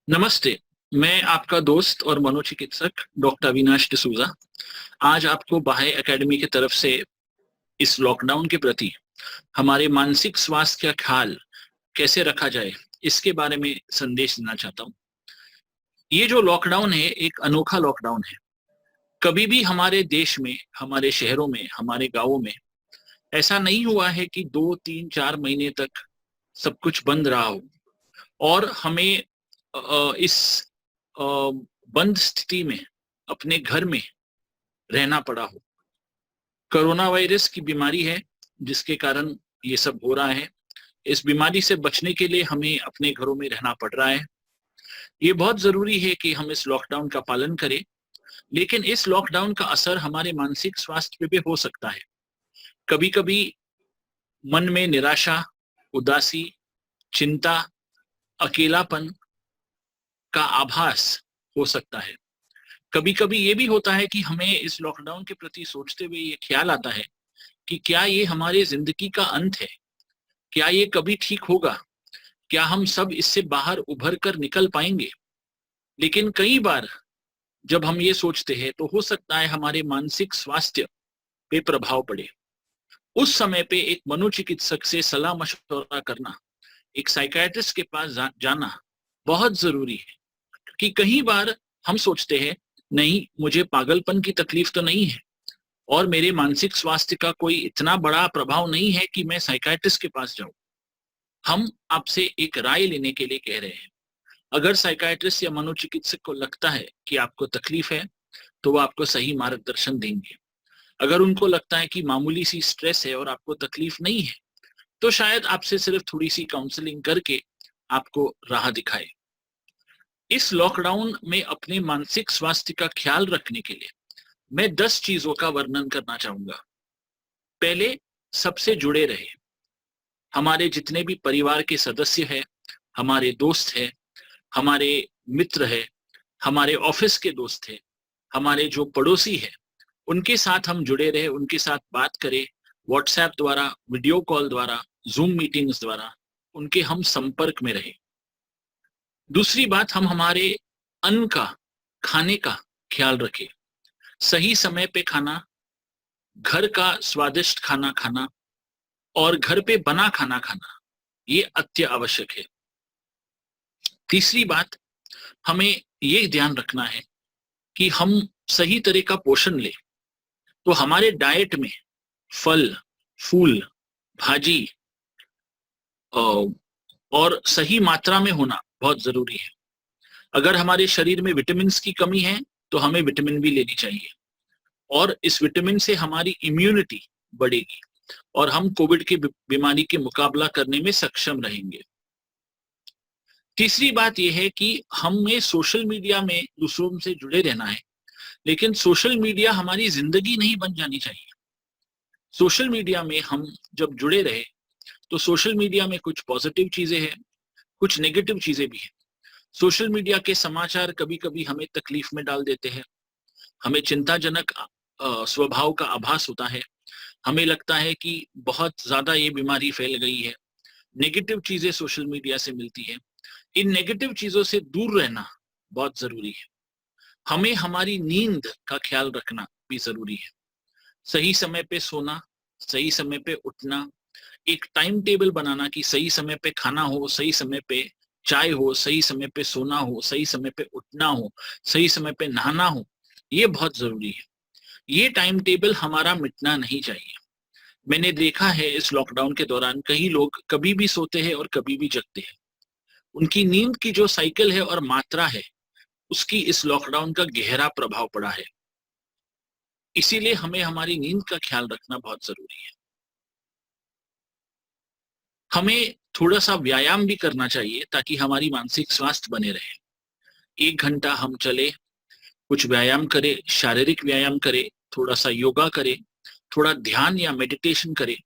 नमस्ते। मैं आपका दोस्त और मनोचिकित्सक डॉक्टर अविनाश डिसूजा आज आपको बाह्य एकेडमी की तरफ से इस लॉकडाउन के प्रति हमारे मानसिक स्वास्थ्य का ख्याल कैसे रखा जाए इसके बारे में संदेश देना चाहता हूँ। ये जो लॉकडाउन है एक अनोखा लॉकडाउन है। कभी भी हमारे देश में, हमारे शहरों में, हमारे गांवों में ऐसा नहीं हुआ है कि 2 3 4 महीने तक सब कुछ बंद रहा हो और हमें इस अ, बंद स्थिति में अपने घर में रहना पड़ा हो। कोरोना वायरस की बीमारी है जिसके कारण ये सब हो रहा है। इस बीमारी से बचने के लिए हमें अपने घरों में रहना पड़ रहा है। ये बहुत ज़रूरी है कि हम इस लॉकडाउन का पालन करें, लेकिन इस लॉकडाउन का असर हमारे मानसिक स्वास्थ्य पे भी हो सकता है। कभी-कभी मन में निराशा, उदासी, चिंता, अकेलापन का आभास हो सकता है। कभी-कभी ये भी होता है कि हमें इस लॉकडाउन के प्रति सोचते हुए ये ख्याल आता है कि क्या ये हमारी ज़िंदगी का अंत है? क्या ये कभी ठीक होगा? क्या हम सब इससे बाहर उभर कर निकल पाएँगे? लेकिन कई बार जब हम ये सोचते हैं तो हो सकता है हमारे मानसिक स्वास्थ्य पे प्रभाव पड़े। उस समय पे एक मनोचिकित्सक से सलाह-मशवरा करना, एक साइकियाट्रिस्ट के पास जाना बहुत ज़रूरी है। कि कई बार हम सोचते हैं, नहीं मुझे पागलपन की तकलीफ तो नहीं है और मेरे मानसिक स्वास्थ्य का कोई इतना बड़ा प्रभाव नहीं है कि मैं साइकियाट्रिस्ट के पास जाऊँ। हम आपसे एक राय लेने के लिए कह रहे हैं। अगर साइकियाट्रिस्ट या मनोचिकित्सक को लगता है कि आपको तकलीफ है, तो वो आपको सही मार्गदर्शन देंगे। अगर उनको लगता है कि मामूली सी स्ट्रेस है और आपको तकलीफ नहीं है, तो शायद आपसे सिर्फ थोड़ी-सी काउंसलिंग करके आपको राह दिखाएँ। इस लॉकडाउन में अपने मानसिक स्वास्थ्य का ख्याल रखने के लिए मैं 10 चीज़ों का वर्णन करना चाहूँगा। पहले, सबसे जुड़े रहें। हमारे जितने भी परिवार के सदस्य हैं, हमारे दोस्त हैं, हमारे मित्र हैं, हमारे ऑफिस के दोस्त हैं, हमारे जो पड़ोसी हैं, उनके साथ हम जुड़े रहें, उनके साथ बात करें, व्हाट्सएप द्वारा, वीडियो कॉल द्वारा, ज़ूम मीटिंग्स द्वारा, उनके हम संपर्क में रहें। दूसरी बात, हम हमारे अन्न का, खाने का ख़्याल रखें। सही समय पे खाना, घर का स्वादिष्ट खाना खाना और घर पे बना खाना खाना, ये अत्य आवश्यक है। तीसरी बात, हमें ये ध्यान रखना है कि हम सही तरह का पोषण लें। तो हमारे डाइट में फल, फूल, भाजी अ, और सही मात्रा में होना बहुत ज़रूरी है। अगर हमारे शरीर में विटामिन्स की कमी है, तो हमें विटामिन भी लेनी चाहिए और इस विटामिन से हमारी इम्यूनिटी बढ़ेगी और हम कोविड की बीमारी के मुकाबला करने में सक्षम रहेंगे। तीसरी बात ये है कि हमें सोशल मीडिया में दूसरों से जुड़े रहना है, लेकिन सोशल मीडिया हमारी ज़िंदगी नहीं बन जानी चाहिए। सोशल मीडिया में हम जब जुड़े रहे, तो सोशल मीडिया में कुछ पॉजिटिव चीज़ें हैं, कुछ नेगेटिव चीज़ें भी हैं। सोशल मीडिया के समाचार कभी-कभी हमें तकलीफ में डाल देते हैं, हमें चिंताजनक स्वभाव का आभास होता है, हमें लगता है कि बहुत ज़्यादा ये बीमारी फैल गई है, नेगेटिव चीज़ें सोशल मीडिया से मिलती हैं। इन नेगेटिव चीज़ों से दूर रहना बहुत ज़रूरी है। हमें हमारी नींद का ख्याल रखना भी ज़रूरी है। सही समय पे सोना, सही समय पे उठना, एक टाइम टेबल बनाना कि सही समय पे खाना हो, सही समय पे चाय हो, सही समय पे सोना हो, सही समय पे उठना हो, सही समय पे नहाना हो, ये बहुत ज़रूरी है। ये टाइम टेबल हमारा मिटना नहीं चाहिए। मैंने देखा है इस लॉकडाउन के दौरान कई लोग कभी भी सोते हैं और कभी भी जगते हैं। उनकी नींद की जो साइकिल है और मात्रा है, उसकी इस लॉकडाउन का गहरा प्रभाव पड़ा है। इसीलिए हमें हमारी नींद का ख्याल रखना बहुत ज़रूरी है। हमें थोड़ा-सा व्यायाम भी करना चाहिए ताकि हमारी मानसिक स्वास्थ्य बने रहे। 1 घंटा हम चलें, कुछ व्यायाम करें, शारीरिक व्यायाम करें, थोड़ा-सा योगा करें, थोड़ा ध्यान या मेडिटेशन करें।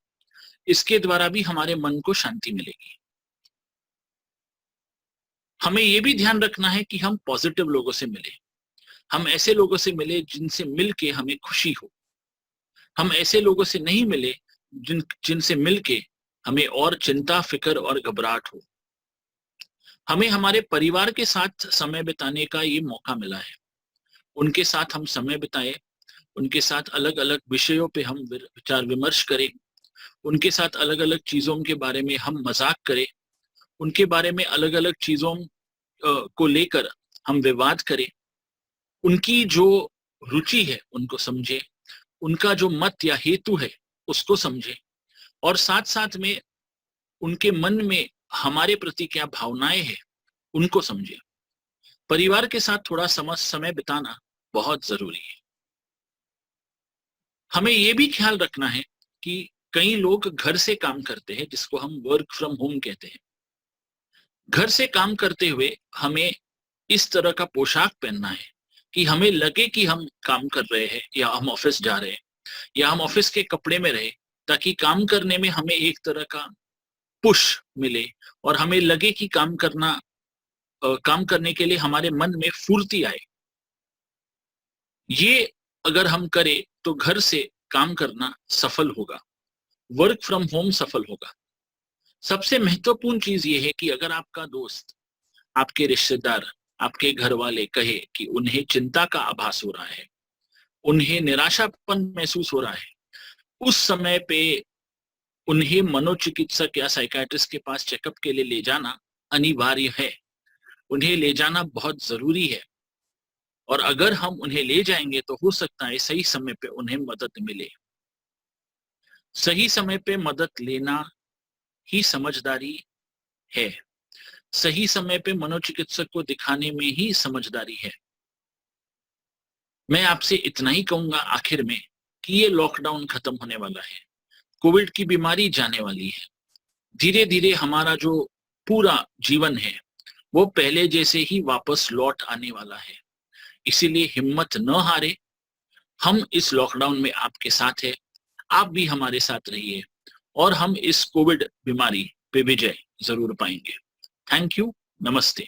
इसके द्वारा भी हमारे मन को शांति मिलेगी। हमें ये भी ध्यान रखना है कि हम पॉजिटिव लोगों से मिलें। हम ऐसे लोगों से मिलें जिनसे मिल के हमें खुशी हो। हम ऐसे लोगों से नहीं मिले जिनसे मिल के हमें और चिंता, फ़िक्र और घबराहट हो। हमें हमारे परिवार के साथ समय बिताने का ये मौका मिला है। उनके साथ हम समय बिताएं, उनके साथ अलग अलग विषयों पे हम विचार विमर्श करें, उनके साथ अलग अलग चीजों के बारे में हम मजाक करें, उनके बारे में अलग अलग चीजों को लेकर हम विवाद करें, उनकी जो रुचि है उनको समझें, उनका जो मत या हेतु है उसको समझें, और साथ साथ में उनके मन में हमारे प्रति क्या भावनाएं हैं उनको समझें। परिवार के साथ थोड़ा समय बिताना बहुत जरूरी है। हमें ये भी ख्याल रखना है कि कई लोग घर से काम करते हैं, जिसको हम वर्क फ्रॉम होम कहते हैं। घर से काम करते हुए हमें इस तरह का पोशाक पहनना है कि हमें लगे कि हम काम कर रहे हैं या हम ऑफिस जा रहे हैं, या हम ऑफिस के कपड़े में रहे, ताकि काम करने में हमें एक तरह का पुश मिले और हमें लगे कि काम करने के लिए हमारे मन में फुर्ती आए। ये अगर हम करें तो घर से काम करना सफल होगा, वर्क फ्रॉम होम सफल होगा। सबसे महत्वपूर्ण चीज ये है कि अगर आपका दोस्त, आपके रिश्तेदार, आपके घर वाले कहे कि उन्हें चिंता का आभास हो रहा है, उन्हें निराशापन महसूस हो रहा है, उस समय पे उन्हें मनोचिकित्सक या साइकियाट्रिस्ट के पास चेकअप के लिए ले जाना अनिवार्य है। उन्हें ले जाना बहुत जरूरी है, और अगर हम उन्हें ले जाएंगे तो हो सकता है सही समय पे उन्हें मदद मिले। सही समय पे मदद लेना ही समझदारी है। सही समय पे मनोचिकित्सक को दिखाने में ही समझदारी है। मैं आपसे इतना ही कहूंगा आखिर में कि ये लॉकडाउन खत्म होने वाला है, कोविड की बीमारी जाने वाली है। धीरे धीरे हमारा जो पूरा जीवन है वो पहले जैसे ही वापस लौट आने वाला है। इसीलिए हिम्मत न हारे। हम इस लॉकडाउन में आपके साथ है, आप भी हमारे साथ रहिए, और हम इस कोविड बीमारी पे विजय जरूर पाएंगे। Thank you. नमस्ते।